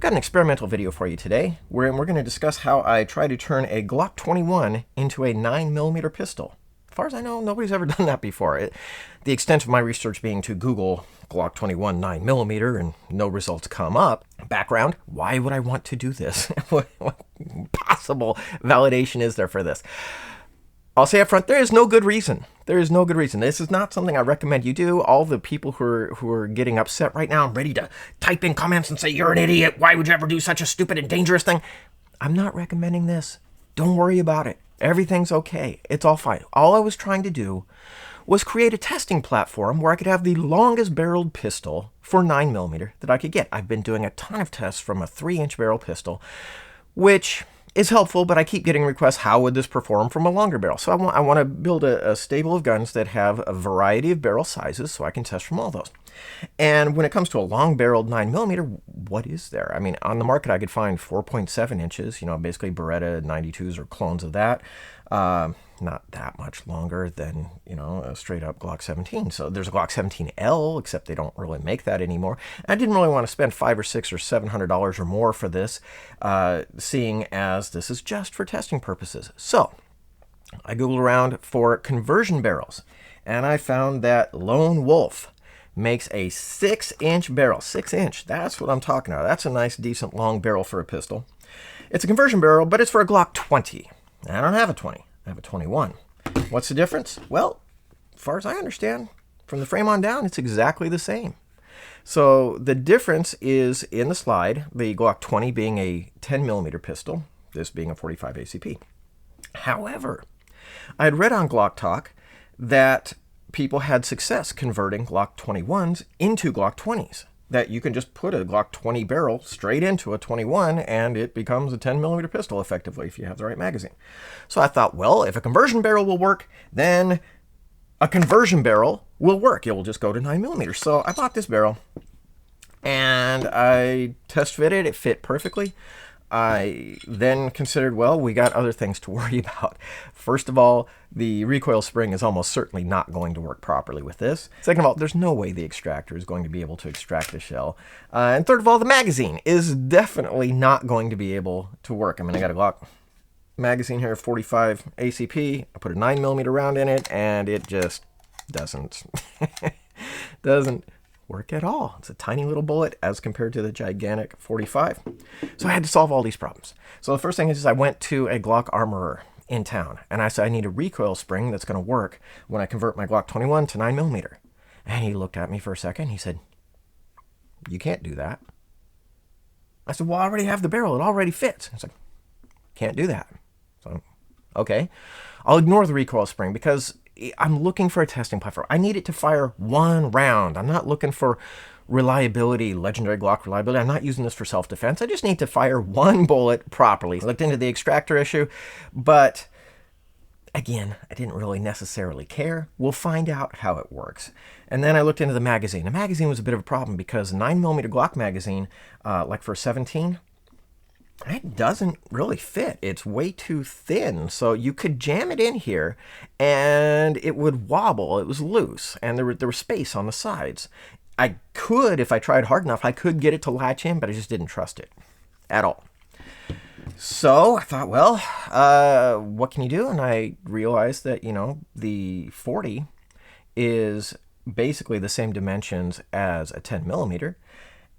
I've got an experimental video for you today, wherein we're going to discuss how I try to turn a Glock 21 into a 9mm pistol. As far as I know, nobody's ever done that before. The extent of my research being to Google Glock 21 9mm and no results come up. Background, why would I want to do this? What possible validation is there for this? I'll say up front, there is no good reason. There is no good reason. This is not something I recommend you do. All the people who are getting upset right now, I'm ready to type in comments and say, you're an idiot. Why would you ever do such a stupid and dangerous thing? I'm not recommending this. Don't worry about it. Everything's okay. It's all fine. All I was trying to do was create a testing platform where I could have the longest barreled pistol for 9mm that I could get. I've been doing a ton of tests from a 3-inch barrel pistol, which is helpful, but I keep getting requests, how would this perform from a longer barrel? So I want to build a stable of guns that have a variety of barrel sizes so I can test from all those. And when it comes to a long-barreled 9mm, what is there? I mean, on the market, I could find 4.7 inches, basically Beretta 92s or clones of that. Not that much longer than, a straight-up Glock 17. So there's a Glock 17L, except they don't really make that anymore. And I didn't really want to spend $500 or $600 or $700 or more for this, seeing as this is just for testing purposes. So I Googled around for conversion barrels, and I found that Lone Wolf makes a 6-inch barrel. 6-inch, that's what I'm talking about. That's a nice, decent, long barrel for a pistol. It's a conversion barrel, but it's for a Glock 20. I don't have a 20. I have a 21. What's the difference? Well, as far as I understand, from the frame on down, it's exactly the same. So the difference is in the slide, the Glock 20 being a 10mm pistol, this being a 45 ACP. However, I had read on Glock Talk that people had success converting Glock 21s into Glock 20s. That you can just put a Glock 20 barrel straight into a 21 and it becomes a 10mm pistol effectively if you have the right magazine. So I thought, well, if a conversion barrel will work, then a conversion barrel will work. It will just go to 9mm. So I bought this barrel and I test fitted. It fit perfectly. I then considered, well, we got other things to worry about. First of all, the recoil spring is almost certainly not going to work properly with this. Second of all, there's no way the extractor is going to be able to extract the shell. And third of all, the magazine is definitely not going to be able to work. I mean, I got a Glock magazine here, 45 ACP. I put a 9mm round in it, and it just doesn't work at all. It's a tiny little bullet as compared to the gigantic 45. So I had to solve all these problems. So the first thing is I went to a Glock armorer in town and I said, I need a recoil spring that's going to work when I convert my Glock 21 to 9mm. And he looked at me for a second. He said, you can't do that. I said, well, I already have the barrel. It already fits. He's like, can't do that. So, okay. I'll ignore the recoil spring because I'm looking for a testing platform. I need it to fire one round. I'm not looking for reliability, legendary Glock reliability. I'm not using this for self-defense. I just need to fire one bullet properly. I looked into the extractor issue, but again, I didn't really necessarily care. We'll find out how it works. And then I looked into the magazine. The magazine was a bit of a problem because a 9mm Glock magazine, like for 17, it doesn't really fit. It's way too thin. So you could jam it in here and it would wobble. It was loose and there was space on the sides. I could, if I tried hard enough, I could get it to latch in, but I just didn't trust it at all. So I thought, well, what can you do? And I realized that, the 40 is basically the same dimensions as a 10mm.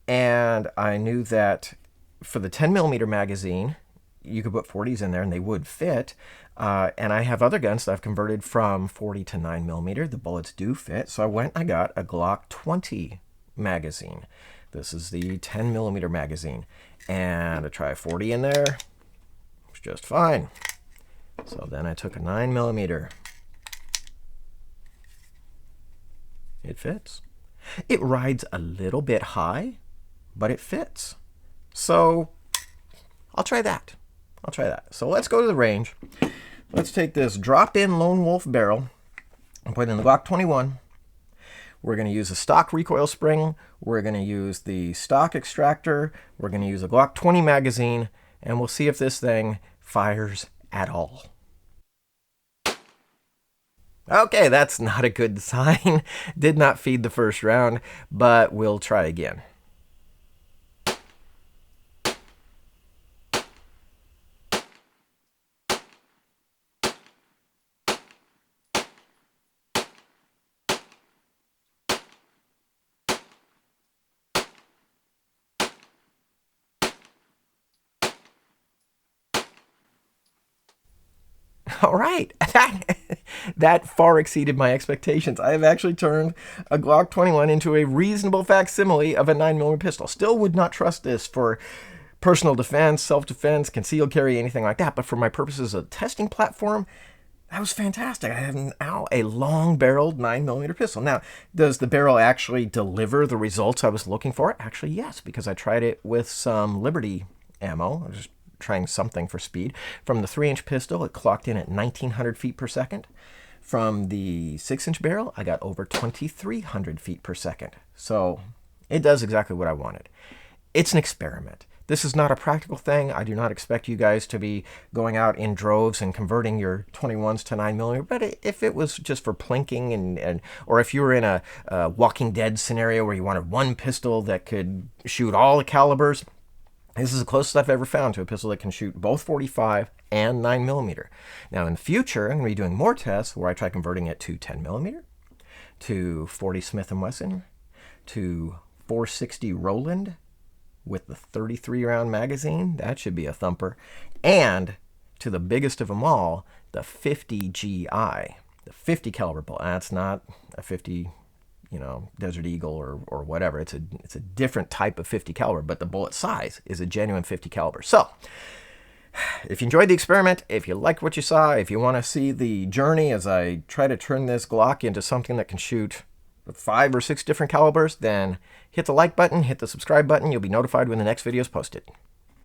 And I knew that for the 10mm magazine, you could put 40s in there and they would fit. And I have other guns that I've converted from 40 to 9mm. The bullets do fit. So I went and I got a Glock 20 magazine. This is the 10mm magazine. And I tried 40 in there. It was just fine. So then I took a 9mm. It fits. It rides a little bit high, but it fits. So I'll try that. So let's go to the range. Let's take this drop-in Lone Wolf barrel and put it in the Glock 21. We're going to use a stock recoil spring. We're going to use the stock extractor. We're going to use a Glock 20 magazine, and we'll see if this thing fires at all. Okay, that's not a good sign. Did not feed the first round, but we'll try again. All right, that far exceeded my expectations. I have actually turned a Glock 21 into a reasonable facsimile of a 9mm pistol. Still would not trust this for personal defense, self-defense, concealed carry, anything like that. But for my purposes of testing platform, that was fantastic. I have now a long-barreled 9mm pistol. Now, does the barrel actually deliver the results I was looking for? Actually, yes, because I tried it with some Liberty ammo. I was just trying something for speed. From the 3-inch pistol, it clocked in at 1,900 feet per second. From the 6-inch barrel, I got over 2,300 feet per second. So it does exactly what I wanted. It's an experiment. This is not a practical thing. I do not expect you guys to be going out in droves and converting your 21s to 9mm. But if it was just for plinking, or if you were in a Walking Dead scenario where you wanted one pistol that could shoot all the calibers, this is the closest I've ever found to a pistol that can shoot both 45 and 9mm. Now in the future, I'm going to be doing more tests where I try converting it to 10mm, to 40 Smith & Wesson, to 460 Rowland with the 33-round magazine. That should be a thumper. And to the biggest of them all, the 50 GI, the 50 caliber bullet. That's not a 50 Desert Eagle or whatever. It's a different type of 50 caliber, but the bullet size is a genuine 50 caliber. So if you enjoyed the experiment, if you liked what you saw, if you want to see the journey as I try to turn this Glock into something that can shoot 5 or 6 different calibers, then hit the like button, hit the subscribe button. You'll be notified when the next video is posted.